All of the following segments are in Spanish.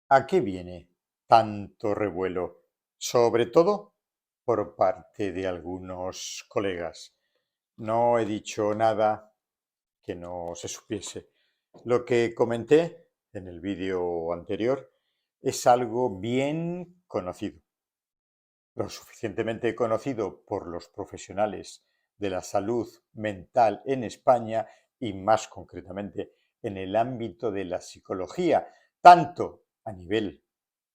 ¿A qué viene tanto revuelo? Sobre todo por parte de algunos colegas. No he dicho nada que no se supiese. Lo que comenté en el vídeo anterior es algo bien conocido, lo suficientemente conocido por los profesionales de la salud mental en España y más concretamente en el ámbito de la psicología, tanto a nivel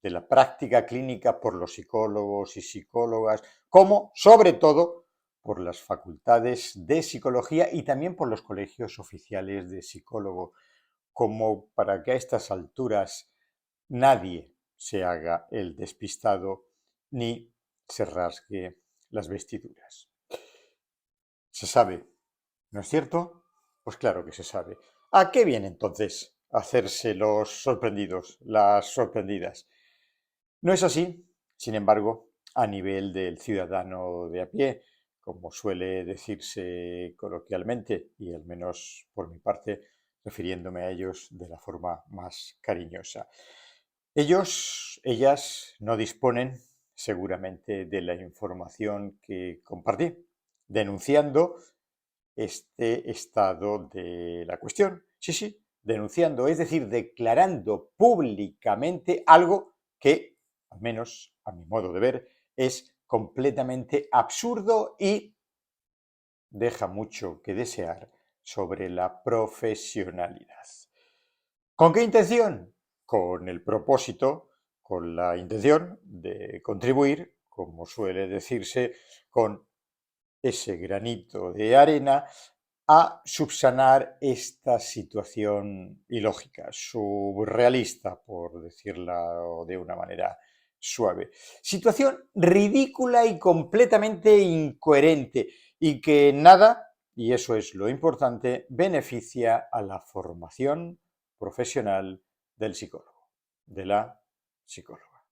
de la práctica clínica por los psicólogos y psicólogas, como sobre todo por las facultades de psicología y también por los colegios oficiales de psicólogo, como para que a estas alturas nadie se haga el despistado ni se rasgue las vestiduras. Se sabe, ¿no es cierto? Pues claro que se sabe. ¿A qué viene entonces hacerse los sorprendidos, las sorprendidas? No es así, sin embargo, a nivel del ciudadano de a pie, como suele decirse coloquialmente, y al menos por mi parte, refiriéndome a ellos de la forma más cariñosa. Ellos, ellas no disponen seguramente de la información que compartí, denunciando este estado de la cuestión. Sí, sí, denunciando, es decir, declarando públicamente algo que, al menos a mi modo de ver, es completamente absurdo y deja mucho que desear sobre la profesionalidad. ¿Con qué intención? Con el propósito, con la intención de contribuir, como suele decirse, con ese granito de arena a subsanar esta situación ilógica, surrealista, por decirlo de una manera suave. Situación ridícula y completamente incoherente y que nada, y eso es lo importante, beneficia a la formación profesional del psicólogo, de la psicóloga.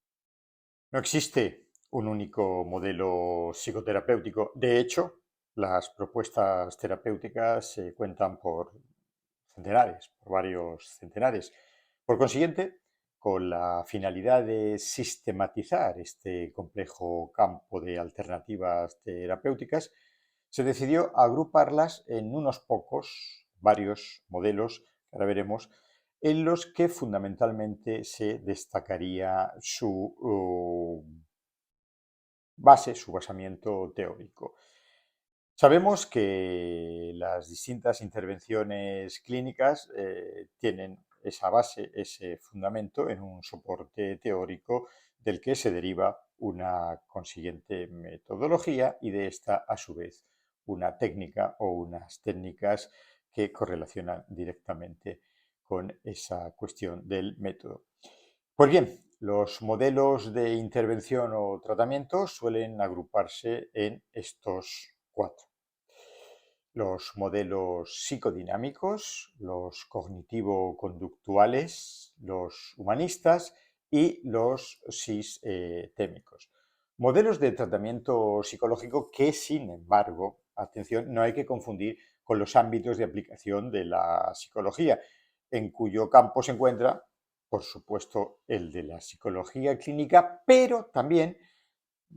No existe un único modelo psicoterapéutico. De hecho, las propuestas terapéuticas se cuentan por centenares, por varios centenares. Por consiguiente, con la finalidad de sistematizar este complejo campo de alternativas terapéuticas, se decidió agruparlas en unos pocos, varios modelos, que ahora veremos, en los que fundamentalmente se destacaría su base, su basamiento teórico. Sabemos que las distintas intervenciones clínicas tienen esa base, ese fundamento en un soporte teórico del que se deriva una consiguiente metodología y de esta, a su vez, una técnica o unas técnicas que correlacionan directamente con esa cuestión del método. Pues bien, los modelos de intervención o tratamiento suelen agruparse en estos cuatro: los modelos psicodinámicos, los cognitivo-conductuales, los humanistas y los sistémicos. Modelos de tratamiento psicológico que, sin embargo, atención, no hay que confundir con los ámbitos de aplicación de la psicología, en cuyo campo se encuentra, por supuesto, el de la psicología clínica, pero también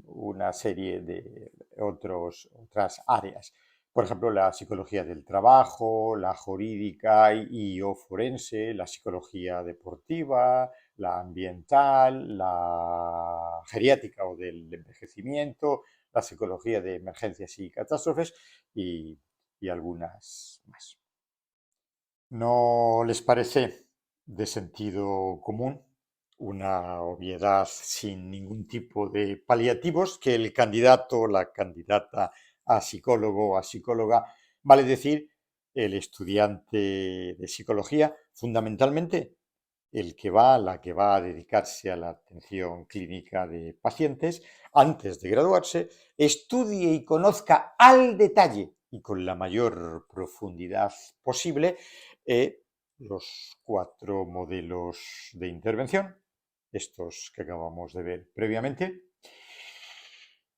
una serie de otras áreas. Por ejemplo, la psicología del trabajo, la jurídica y o forense, la psicología deportiva, la ambiental, la geriátrica o del envejecimiento, la psicología de emergencias y catástrofes y algunas más. ¿No les parece de sentido común, una obviedad sin ningún tipo de paliativos, que el candidato o la candidata a psicólogo o a psicóloga, vale decir, el estudiante de psicología, fundamentalmente la que va a dedicarse a la atención clínica de pacientes, antes de graduarse, estudie y conozca al detalle y con la mayor profundidad posible los cuatro modelos de intervención, estos que acabamos de ver previamente?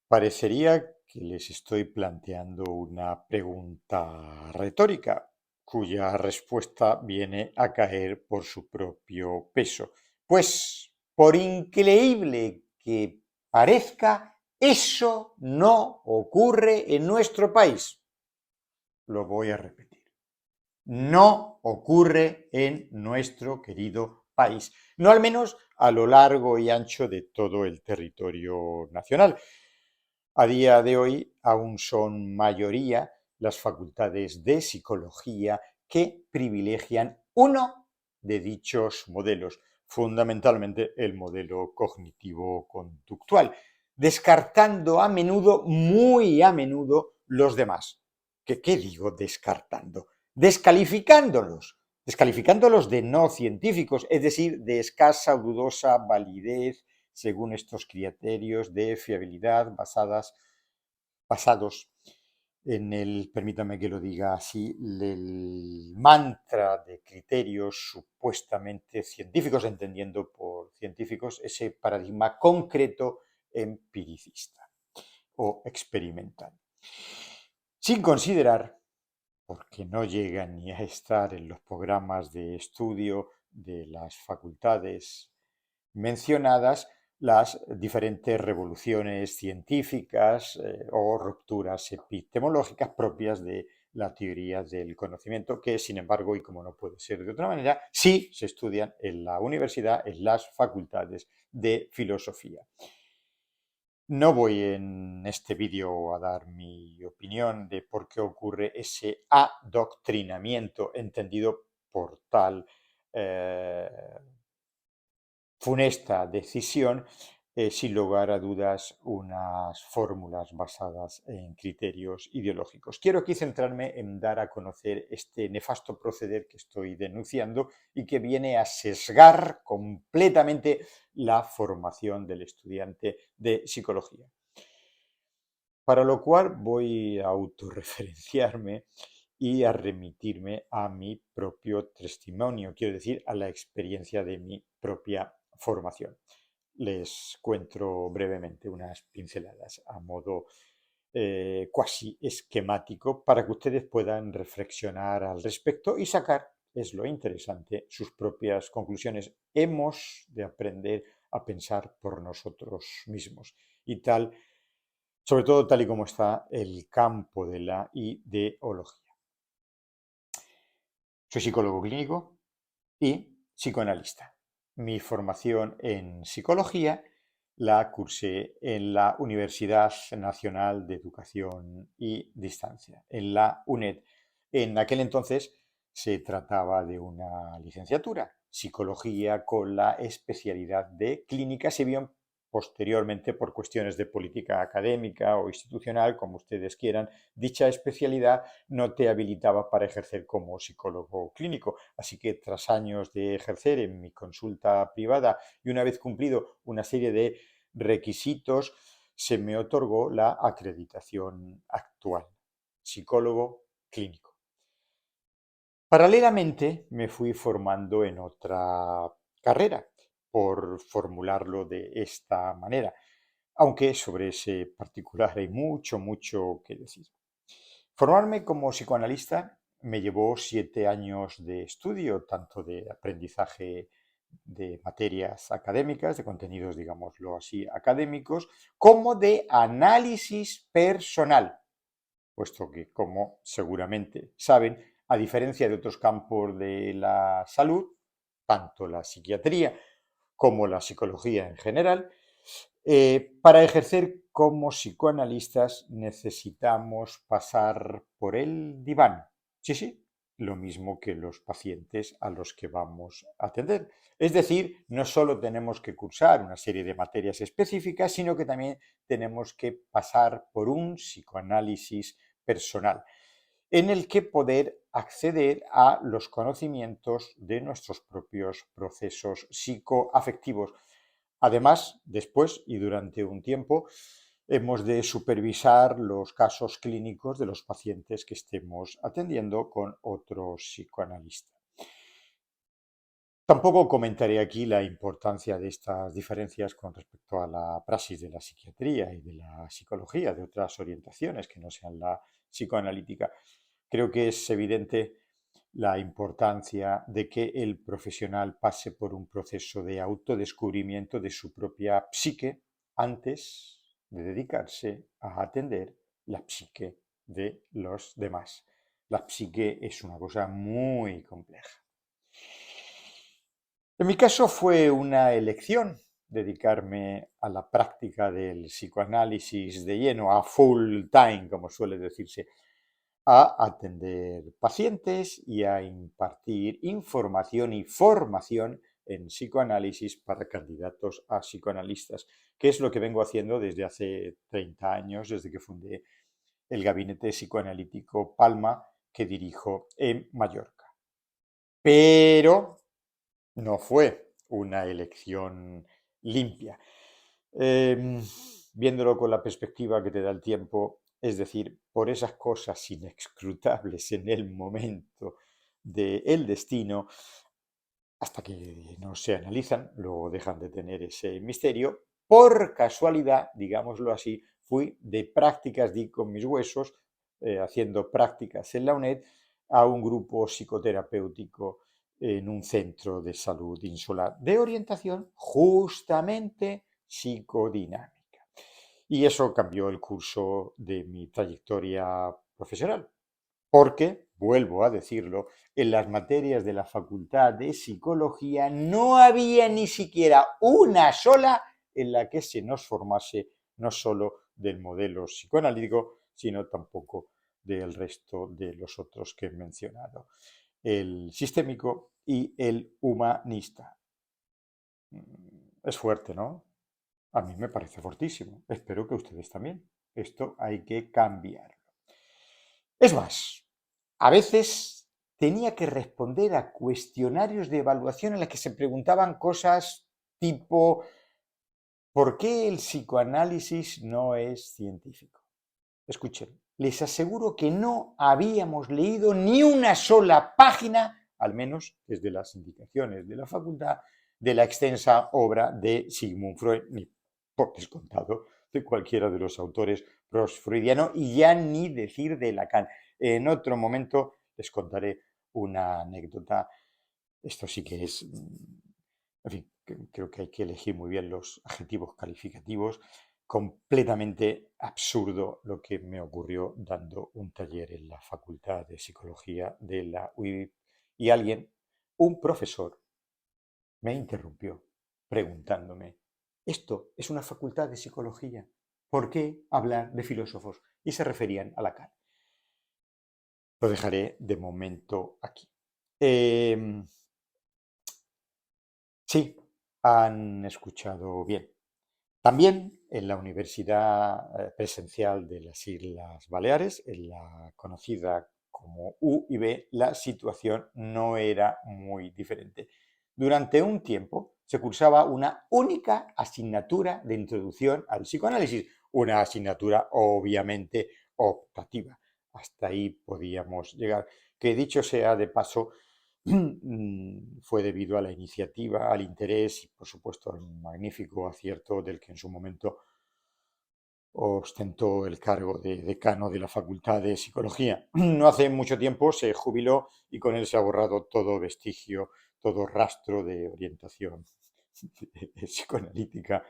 Parecería que les estoy planteando una pregunta retórica, cuya respuesta viene a caer por su propio peso. Pues Por increíble que parezca, eso no ocurre en nuestro país. Lo voy a repetir. No ocurre en nuestro querido país, no al menos a lo largo y ancho de todo el territorio nacional. A día de hoy aún son mayoría las facultades de psicología que privilegian uno de dichos modelos, fundamentalmente el modelo cognitivo-conductual, descartando a menudo, muy a menudo, los demás. ¿Qué digo descartando? Descalificándolos de no científicos, es decir, de escasa o dudosa validez según estos criterios de fiabilidad basados en el, permítame que lo diga así, el mantra de criterios supuestamente científicos, entendiendo por científicos ese paradigma concreto empiricista o experimental. Sin considerar, porque no llegan ni a estar en los programas de estudio de las facultades mencionadas, las diferentes revoluciones científicas o rupturas epistemológicas propias de la teoría del conocimiento, que sin embargo, y como no puede ser de otra manera, sí se estudian en la universidad, en las facultades de filosofía. No voy en este vídeo a dar mi opinión de por qué ocurre ese adoctrinamiento entendido por tal funesta decisión, sin lugar a dudas, unas fórmulas basadas en criterios ideológicos. Quiero aquí centrarme en dar a conocer este nefasto proceder que estoy denunciando y que viene a sesgar completamente la formación del estudiante de psicología. Para lo cual voy a autorreferenciarme y a remitirme a mi propio testimonio, quiero decir, a la experiencia de mi propia formación. Les cuento brevemente unas pinceladas a modo cuasi esquemático para que ustedes puedan reflexionar al respecto y sacar, es lo interesante, sus propias conclusiones. Hemos de aprender a pensar por nosotros mismos y tal, sobre todo tal y como está el campo de la ideología. Soy psicólogo clínico y psicoanalista. Mi formación en psicología la cursé en la Universidad Nacional de Educación y Distancia, en la UNED. En aquel entonces se trataba de una licenciatura, psicología con la especialidad de clínica, si bien posteriormente por cuestiones de política académica o institucional, como ustedes quieran, dicha especialidad no te habilitaba para ejercer como psicólogo clínico. Así que tras años de ejercer en mi consulta privada y una vez cumplido una serie de requisitos, se me otorgó la acreditación actual, psicólogo clínico. Paralelamente me fui formando en otra carrera, por formularlo de esta manera, aunque sobre ese particular hay mucho que decir. Formarme como psicoanalista me llevó 7 años de estudio, tanto de aprendizaje de materias académicas, de contenidos, digámoslo así, académicos, como de análisis personal, puesto que, como seguramente saben, a diferencia de otros campos de la salud, tanto la psiquiatría como la psicología en general, para ejercer como psicoanalistas necesitamos pasar por el diván. Sí, lo mismo que los pacientes a los que vamos a atender. Es decir, no solo tenemos que cursar una serie de materias específicas, sino que también tenemos que pasar por un psicoanálisis personal, en el que poder acceder a los conocimientos de nuestros propios procesos psicoafectivos. Además, después y durante un tiempo, hemos de supervisar los casos clínicos de los pacientes que estemos atendiendo con otro psicoanalista. Tampoco comentaré aquí la importancia de estas diferencias con respecto a la praxis de la psiquiatría y de la psicología, de otras orientaciones que no sean la psicoanalítica. Creo que es evidente la importancia de que el profesional pase por un proceso de autodescubrimiento de su propia psique antes de dedicarse a atender la psique de los demás. La psique es una cosa muy compleja. En mi caso fue una elección dedicarme a la práctica del psicoanálisis de lleno, a full time, como suele decirse, a atender pacientes y a impartir información y formación en psicoanálisis para candidatos a psicoanalistas, que es lo que vengo haciendo desde hace 30 años, desde que fundé el gabinete psicoanalítico Palma, que dirijo en Mallorca. Pero no fue una elección limpia. Viéndolo con la perspectiva que te da el tiempo, es decir, por esas cosas inescrutables en el momento del destino, hasta que no se analizan, luego dejan de tener ese misterio. Por casualidad, digámoslo así, fui de prácticas, di con mis huesos, haciendo prácticas en la UNED, a un grupo psicoterapéutico en un centro de salud insular de orientación justamente psicodinámica. Y eso cambió el curso de mi trayectoria profesional, porque, vuelvo a decirlo, en las materias de la Facultad de Psicología no había ni siquiera una sola en la que se nos formase no solo del modelo psicoanalítico, sino tampoco del resto de los otros que he mencionado, el sistémico y el humanista. Es fuerte, ¿no? A mí me parece fortísimo. Espero que a ustedes también. Esto hay que cambiarlo. Es más, a veces tenía que responder a cuestionarios de evaluación en los que se preguntaban cosas tipo ¿por qué el psicoanálisis no es científico? Escuchen, les aseguro que no habíamos leído ni una sola página, al menos desde las indicaciones de la facultad, de la extensa obra de Sigmund Freud, ni por descontado de cualquiera de los autores post-freudianos, y ya ni decir de Lacan. En otro momento les contaré una anécdota. Esto sí que es, en fin, creo que hay que elegir muy bien los adjetivos calificativos. Completamente absurdo lo que me ocurrió dando un taller en la Facultad de Psicología de la UIB y alguien, un profesor, me interrumpió preguntándome, esto es una facultad de psicología, ¿por qué hablar de filósofos? Y se referían a Lacan. Lo dejaré de momento aquí. Sí, han escuchado bien. También en la Universidad Presencial de las Islas Baleares, en la conocida como UIB, la situación no era muy diferente. Durante un tiempo se cursaba una única asignatura de introducción al psicoanálisis, una asignatura obviamente optativa. Hasta ahí podíamos llegar. Que dicho sea de paso, fue debido a la iniciativa, al interés y, por supuesto, al magnífico acierto del que en su momento ostentó el cargo de decano de la Facultad de Psicología. No hace mucho tiempo se jubiló y con él se ha borrado todo vestigio, todo rastro de orientación psicoanalítica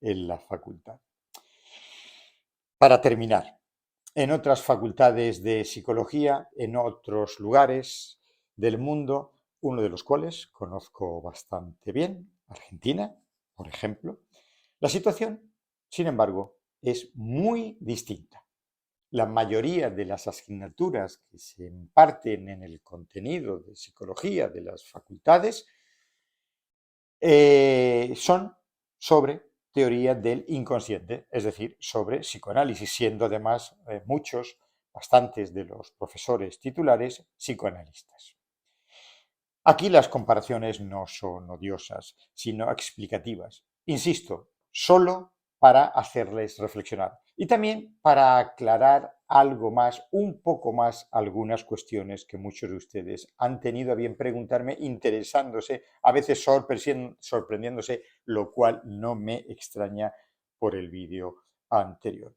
en la facultad. Para terminar, en otras facultades de psicología, en otros lugares del mundo, uno de los cuales conozco bastante bien, Argentina, por ejemplo, la situación, sin embargo, es muy distinta. La mayoría de las asignaturas que se imparten en el contenido de psicología de las facultades son sobre teoría del inconsciente, es decir, sobre psicoanálisis, siendo además muchos, bastantes de los profesores titulares psicoanalistas. Aquí las comparaciones no son odiosas, sino explicativas. Insisto, solo para hacerles reflexionar y también para aclarar algo más, un poco más, algunas cuestiones que muchos de ustedes han tenido a bien preguntarme, interesándose, a veces sorprendiéndose, lo cual no me extraña por el vídeo anterior.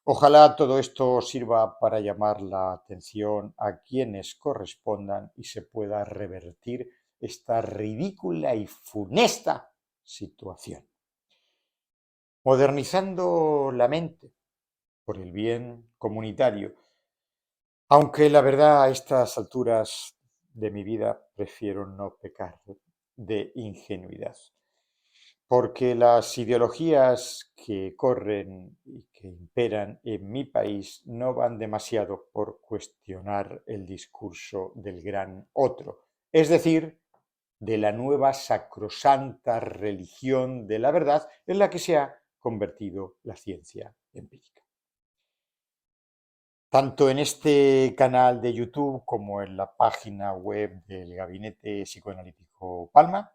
Ojalá todo esto sirva para llamar la atención a quienes correspondan y se pueda revertir esta ridícula y funesta situación. Modernizando la mente por el bien comunitario, aunque la verdad a estas alturas de mi vida prefiero no pecar de ingenuidad, porque las ideologías que corren y que imperan en mi país no van demasiado por cuestionar el discurso del gran otro, es decir, de la nueva sacrosanta religión de la verdad en la que se ha convertido la ciencia empírica. Tanto en este canal de YouTube como en la página web del Gabinete Psicoanalítico Palma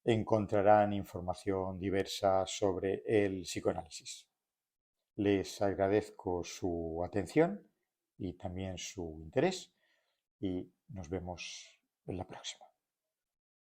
encontrarán información diversa sobre el psicoanálisis. Les agradezco su atención y también su interés y nos vemos en la próxima.